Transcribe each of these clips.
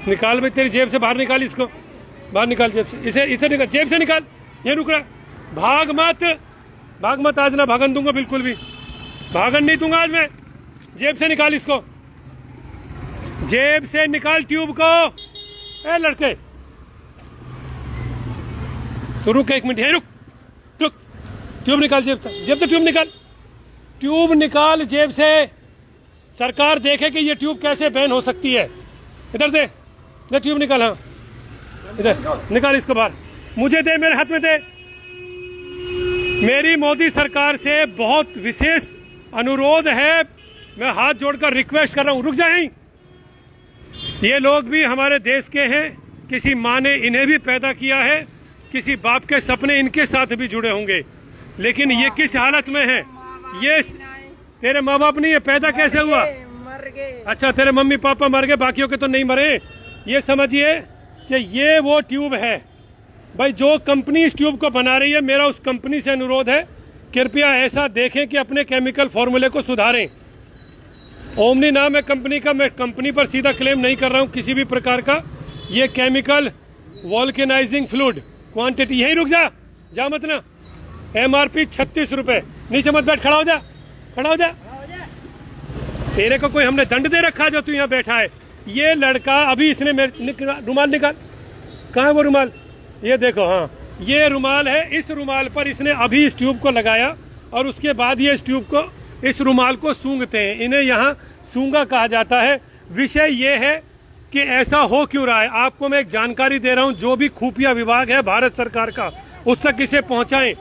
निकाल भाई, तेरी जेब से बाहर निकाल इसको, बाहर निकाल जेब से, इसे इसे निकाल, जेब से निकाल। ये रुक रहा है, भाग मत, भाग मत, आज ना भागन दूंगा, बिल्कुल भी भागन नहीं दूंगा आज मैं। जेब से निकाल इसको, जेब से निकाल ट्यूब को। ए लड़के तो रुक एक मिनट, रुक रुक, ट्यूब निकाल जेब से, जेब से ट्यूब निकाल, ट्यूब निकाल जेब से। सरकार देखे कि ये ट्यूब कैसे बैन हो सकती है। इधर दे, इधर ट्यूब निकाल, हाँ इधर निकाल इसको बाहर, मुझे दे, मेरे हाथ में दे। मेरी मोदी सरकार से बहुत विशेष अनुरोध है, मैं हाथ जोड़कर रिक्वेस्ट कर रहा हूं, रुक जाए। ये लोग भी हमारे देश के हैं, किसी माँ ने इन्हें भी पैदा किया है, किसी बाप के सपने इनके साथ भी जुड़े होंगे, लेकिन ये किस हालत में है? ये तेरे माँ बाप नहीं है, पैदा कैसे हुआ? मर गए। अच्छा तेरे मम्मी पापा मर गए, बाकियों के तो नहीं मरे। ये समझिए कि ये वो ट्यूब है भाई, जो कंपनी इस ट्यूब को बना रही है, मेरा उस कंपनी से अनुरोध है, कृपया ऐसा देखें कि अपने केमिकल फॉर्मूले को सुधारें। ओमनी नाम है कंपनी का, मैं कंपनी पर सीधा क्लेम नहीं कर रहा हूं किसी भी प्रकार का। ये केमिकल वॉल्केनाइजिंग फ्लूइड क्वांटिटी, यहीं रुक जा, जा मत ना। MRP 36 रुपए, नीचे मत बैठ, खड़ा हो जा, खड़ा हो जा। तेरे को कोई हमने दंड दे रखा जो तू यहाँ बैठा है? ये लड़का अभी इसने रुमाल निकाल, कहाँ है वो रुमाल? ये देखो, हाँ ये रुमाल है, इस रुमाल पर इसने अभी इस ट्यूब को लगाया और उसके बाद ये इस ट्यूब को, इस रुमाल को सूंघते हैं, इन्हें यहाँ सूंगा कहा जाता है। विषय ये है कि ऐसा हो क्यों रहा है। आपको मैं एक जानकारी दे रहा हूँ, जो भी खुफिया विभाग है भारत सरकार का, उस तक इसे पहुँचाएं।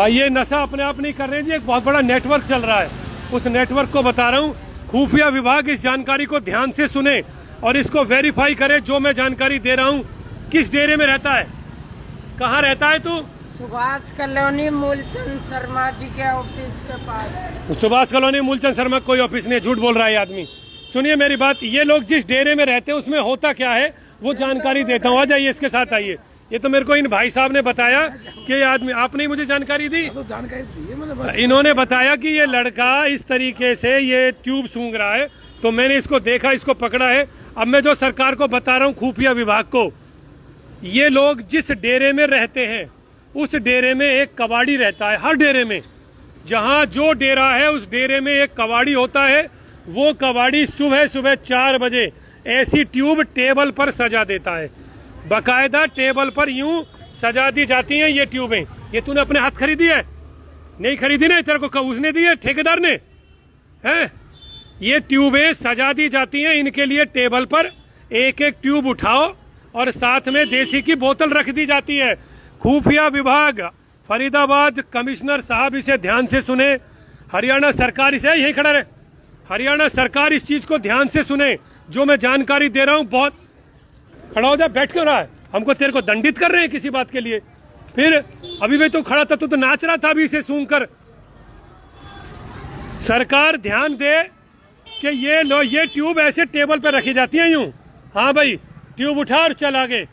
ये नशा अपने आप नहीं कर रहे जी, एक बहुत बड़ा नेटवर्क चल रहा है, उस नेटवर्क को बता रहा हूँ। खुफिया विभाग इस जानकारी को ध्यान से सुने और इसको वेरीफाई करे। जो मैं जानकारी दे रहा हूँ, किस डेरे में रहता है, कहाँ रहता है तू? सुभाष कॉलोनी मूलचंद शर्मा जी के ऑफिस के पास। सुभाष कॉलोनी मूलचंद शर्मा कोई ऑफिस नहीं, झूठ बोल रहा है आदमी। सुनिए मेरी बात, ये लोग जिस डेरे में रहते हैं उसमें होता क्या है वो जानकारी देता हूँ। आ जाइए, इसके साथ आइए। ये तो मेरे को इन भाई साहब ने बताया कि ये आदमी, आपने मुझे जानकारी दी, तो जानकारी दी है मैंने। इन्होंने बताया कि ये लड़का इस तरीके से ये ट्यूब सूंघ रहा है, तो मैंने इसको देखा, इसको पकड़ा है। अब मैं जो सरकार को बता रहा हूँ, खुफिया विभाग को, ये लोग जिस डेरे में रहते हैं उस डेरे में एक कबाड़ी रहता है। हर डेरे में, जहाँ जो डेरा है उस डेरे में एक कबाड़ी होता है। वो कबाड़ी सुबह सुबह 4 बजे ऐसी ट्यूब टेबल पर सजा देता है, बकायदा टेबल पर यूं सजा दी जाती हैं ये ट्यूबें। ये तूने अपने हाथ खरीदी है? नहीं खरीदी ना, तेरे को उसने दी है, ठेकेदार ने, हैं? ये ट्यूबें सजा दी जाती हैं इनके लिए, टेबल पर एक एक ट्यूब उठाओ और साथ में देसी की बोतल रख दी जाती है। खुफिया विभाग फरीदाबाद कमिश्नर साहब इसे ध्यान से सुने, हरियाणा सरकार इसे, यही खड़ा रहे, हरियाणा सरकार इस चीज को ध्यान से सुने। जो मैं जानकारी दे रहा हूं, बहुत खड़ा हो जा, बैठ क्यों रहा है? हमको तेरे को दंडित कर रहे हैं किसी बात के लिए? फिर अभी भी तो खड़ा था, तू तो नाच रहा था अभी इसे सूंघ कर। सरकार ध्यान दे कि ये ट्यूब ऐसे टेबल पे रखी जाती है यूं। हाँ भाई, ट्यूब उठा और चल आगे।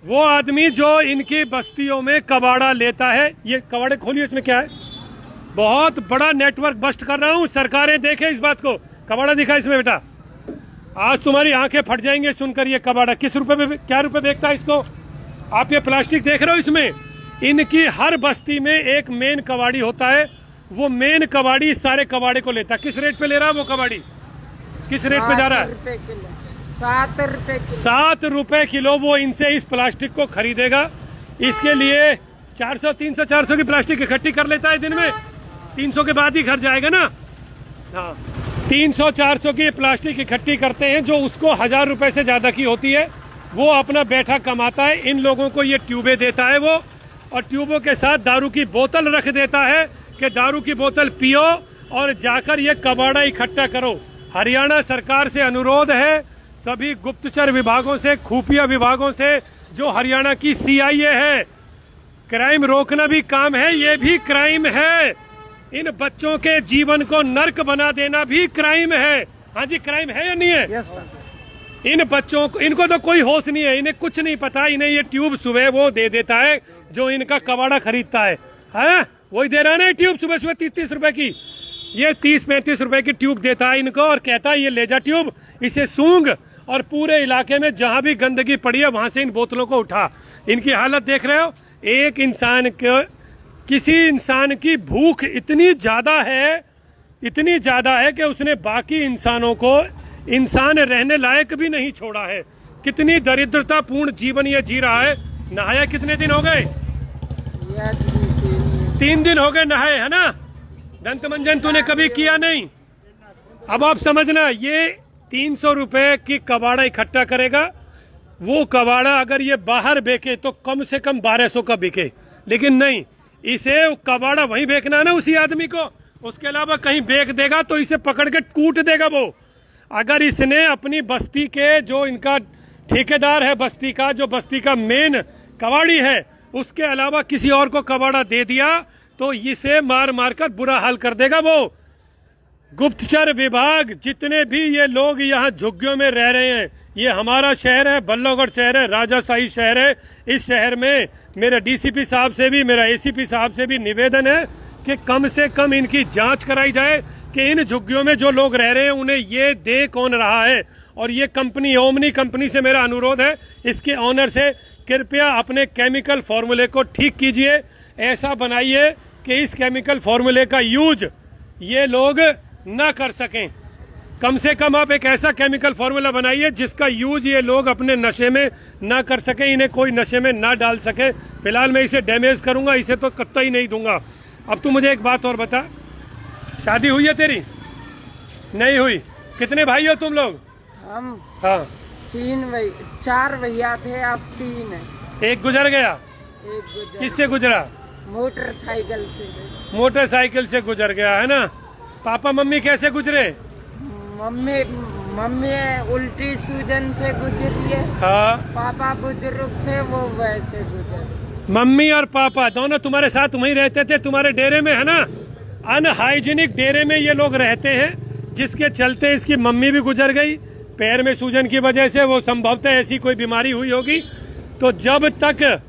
वो आदमी जो इनकी बस्तियों में कबाड़ा लेता है, ये कबाड़े खोलिए, इसमें क्या है? बहुत बड़ा नेटवर्क बस्ट कर रहा हूँ, सरकारें देखें इस बात को। कबाड़ा दिखा इसमें बेटा, आज तुम्हारी आंखें फट जाएंगे सुनकर। ये कबाड़ा किस रुपए में, क्या रुपए बेचता है इसको? आप ये प्लास्टिक देख रहे हो, इसमें इनकी हर बस्ती में एक मेन कबाड़ी होता है। वो मेन कबाड़ी इस सारे कबाड़े को लेता है। किस रेट पे ले रहा है वो कबाड़ी? किस रेट पे जा रहा है? 7 रुपए किलो। 7 रुपए किलो वो इनसे इस प्लास्टिक को खरीदेगा। इसके लिए 400, 300, 400 की प्लास्टिक इकट्ठी कर लेता है दिन में। 300 के बाद ही घर जाएगा ना। हाँ, 300, 400 की प्लास्टिक इकट्ठी करते हैं, जो उसको 1000 रुपए से ज्यादा की होती है। वो अपना बैठा कमाता है, इन लोगों को ये ट्यूबें देता है वो, और ट्यूबों के साथ दारू की बोतल रख देता है कि दारू की बोतल पियो और जाकर ये कबाड़ा इकट्ठा करो। हरियाणा सरकार से अनुरोध है, सभी गुप्तचर विभागों से, खुफिया विभागों से, जो हरियाणा की CIA है, क्राइम रोकना भी काम है, ये भी क्राइम है। इन बच्चों के जीवन को नर्क बना देना भी क्राइम है। हाँ जी, क्राइम है या नहीं है? इन बच्चों को, इनको तो कोई होश नहीं है, इन्हें कुछ नहीं पता। इन्हें ये ट्यूब सुबह वो दे देता है जो इनका कबाड़ा खरीदता है। हाँ, वही दे रहा है ना ट्यूब, सुबह सुबह 30-30 रुपए की। ये 30-35 रुपए की ट्यूब देता है इनको और कहता है ये ले जा ट्यूब, इसे सूंघ और पूरे इलाके में जहां भी गंदगी पड़ी है वहां से इन बोतलों को उठा। इनकी हालत देख रहे हो। एक इंसान के, किसी इंसान की भूख इतनी ज्यादा है कि उसने बाकी इंसानों को इंसान रहने लायक भी नहीं छोड़ा है। कितनी दरिद्रतापूर्ण जीवन ये जी रहा है। नहाया कितने दिन हो गए? 3 दिन हो गए नहाए, है ना। दंत मंजन तूने कभी किया नहीं। अब आप समझना, ये 300 रुपए की कबाड़ा इकट्ठा करेगा। वो कबाड़ा अगर ये बाहर बेचे तो कम से कम 1200 का बिके, लेकिन नहीं, इसे कबाड़ा वहीं बेचना है ना उसी आदमी को। उसके अलावा कहीं बेच देगा तो इसे पकड़ के कूट देगा वो। अगर इसने अपनी बस्ती के, जो इनका ठेकेदार है बस्ती का, जो बस्ती का मेन कबाड़ी है, उसके अलावा किसी और को कबाड़ा दे दिया तो इसे मार मार कर बुरा हाल कर देगा वो। गुप्तचर विभाग, जितने भी ये लोग यहाँ झुग्गियों में रह रहे हैं, ये हमारा शहर है, बल्लभगढ़ शहर है, राजाशाही शहर है। इस शहर में मेरे डीसीपी साहब से भी, मेरा एसीपी साहब से भी निवेदन है कि कम से कम इनकी जांच कराई जाए कि इन झुग्गियों में जो लोग रह रहे हैं उन्हें ये दे कौन रहा है। और ये कंपनी, ओमनी कंपनी से मेरा अनुरोध है, इसके ऑनर से, कृपया अपने केमिकल फॉर्मूले को ठीक कीजिए। ऐसा बनाइए कि इस केमिकल फॉर्मूले का यूज ये लोग ना कर सकें। कम से कम आप एक ऐसा केमिकल फॉर्मूला बनाइए जिसका यूज ये लोग अपने नशे में ना कर सके, इन्हें कोई नशे में ना डाल सके। फिलहाल मैं इसे डैमेज करूंगा, इसे तो कतई नहीं दूंगा। अब तू मुझे एक बात और बता, शादी हुई है तेरी? नहीं हुई। कितने भाई हो तुम लोग? हम हाँ 4 भैया थे, अब 3 है। एक गुजर गया। एक गुजर, किससे गुजरा? मोटरसाइकिल से। मोटरसाइकिल से गुजर गया, है ना। पापा मम्मी कैसे गुजरे? मम्मी उल्टी सूजन से गुजरी है। हाँ। पापा बुजुर्ग थे, वो वैसे गुजरे। मम्मी और पापा दोनों तुम्हारे साथ वहीं रहते थे, तुम्हारे डेरे में, है ना। अनहाइजीनिक डेरे में ये लोग रहते हैं, जिसके चलते इसकी मम्मी भी गुजर गई पैर में सूजन की वजह से। वो संभवतः ऐसी कोई बीमारी हुई होगी। तो जब तक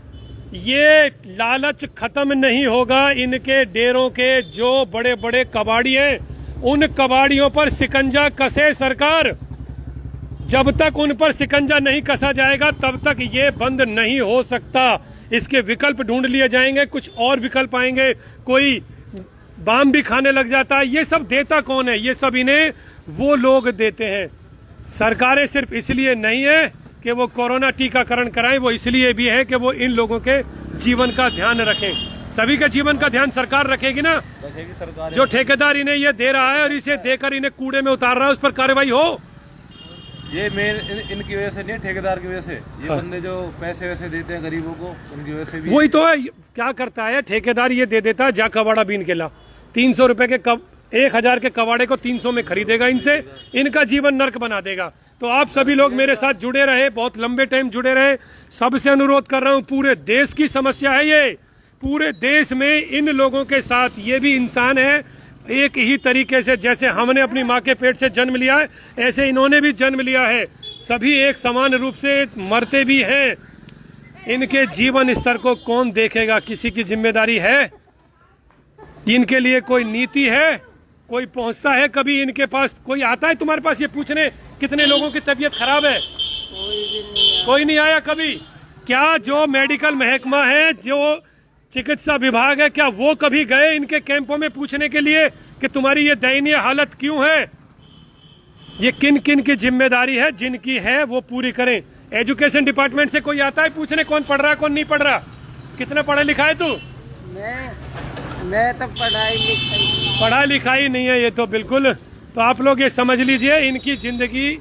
ये लालच खत्म नहीं होगा, इनके डेरों के जो बड़े बड़े कबाड़ी हैं, उन कबाड़ियों पर शिकंजा कसे सरकार। जब तक उन पर शिकंजा नहीं कसा जाएगा तब तक ये बंद नहीं हो सकता। इसके विकल्प ढूंढ लिए जाएंगे, कुछ और विकल्प आएंगे। कोई बाम भी खाने लग जाता है। ये सब देता कौन है? ये सब इन्हें वो लोग देते हैं। सरकारें सिर्फ इसलिए नहीं है कि वो कोरोना टीकाकरण कराएं, वो इसलिए भी है कि वो इन लोगों के जीवन का ध्यान रखें। सभी के जीवन का ध्यान सरकार रखेगी ना। सरकार जो ठेकेदार इन्हें ये दे रहा है और इसे देकर इन्हें कूड़े में उतार रहा है, उस पर कार्रवाई हो। ये मेन इनकी वजह से नहीं, ठेकेदार की वजह से। ये हाँ। बंदे जो पैसे वैसे देते हैं गरीबों को, उनकी वजह से भी। वही तो है। क्या करता है ठेकेदार? ये दे देता है, जा कबाड़ा बीन के ला। 300 रुपए के 1000 के कबाड़े को 300 में खरीदेगा इनसे, इनका जीवन नर्क बना देगा। तो आप सभी लोग मेरे साथ जुड़े रहे, बहुत लंबे टाइम जुड़े रहे। सबसे अनुरोध कर रहा हूं, पूरे देश की समस्या है ये। पूरे देश में इन लोगों के साथ, ये भी इंसान है एक ही तरीके से। जैसे हमने अपनी माँ के पेट से जन्म लिया है, ऐसे इन्होंने भी जन्म लिया है। सभी एक समान रूप से मरते भी हैं। इनके जीवन स्तर को कौन देखेगा? किसी की जिम्मेदारी है? इनके लिए कोई नीति है? कोई पहुंचता है कभी इनके पास? कोई आता है तुम्हारे पास ये पूछने कितने लोगों की तबीयत खराब है? कोई नहीं आया कभी। क्या जो मेडिकल महकमा है, जो चिकित्सा विभाग है, क्या वो कभी गए इनके कैंपों में पूछने के लिए कि तुम्हारी ये दयनीय हालत क्यों है? ये किन किन की जिम्मेदारी है? जिनकी है वो पूरी करें। एजुकेशन डिपार्टमेंट से कोई आता है पूछने कौन पढ़ रहा है कौन नहीं पढ़ रहा? कितना पढ़ा लिखा है तू? मैं तो पढ़ा लिखाई नहीं है ये तो बिल्कुल। तो आप लोग ये समझ लीजिए, इनकी जिंदगी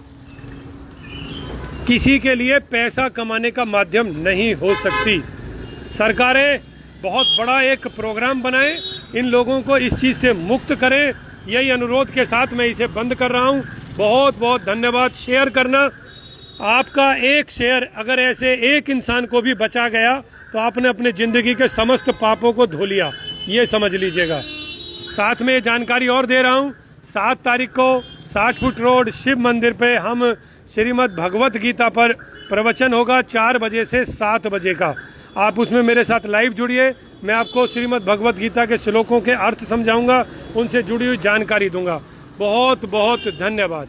किसी के लिए पैसा कमाने का माध्यम नहीं हो सकती। सरकारें बहुत बड़ा एक प्रोग्राम बनाएं, इन लोगों को इस चीज़ से मुक्त करें। यही अनुरोध के साथ मैं इसे बंद कर रहा हूं। बहुत बहुत धन्यवाद। शेयर करना, आपका एक शेयर अगर ऐसे एक इंसान को भी बचा गया तो आपने अपने ज़िंदगी के समस्त पापों को धो लिया, ये समझ लीजिएगा। साथ में जानकारी और दे रहा हूँ, 7 तारीख को 60 फुट रोड शिव मंदिर पे हम श्रीमद् भगवत गीता पर प्रवचन होगा 4 बजे से 7 बजे का। आप उसमें मेरे साथ लाइव जुड़िए। मैं आपको श्रीमद् भगवत गीता के श्लोकों के अर्थ समझाऊंगा, उनसे जुड़ी हुई जानकारी दूंगा। बहुत बहुत धन्यवाद।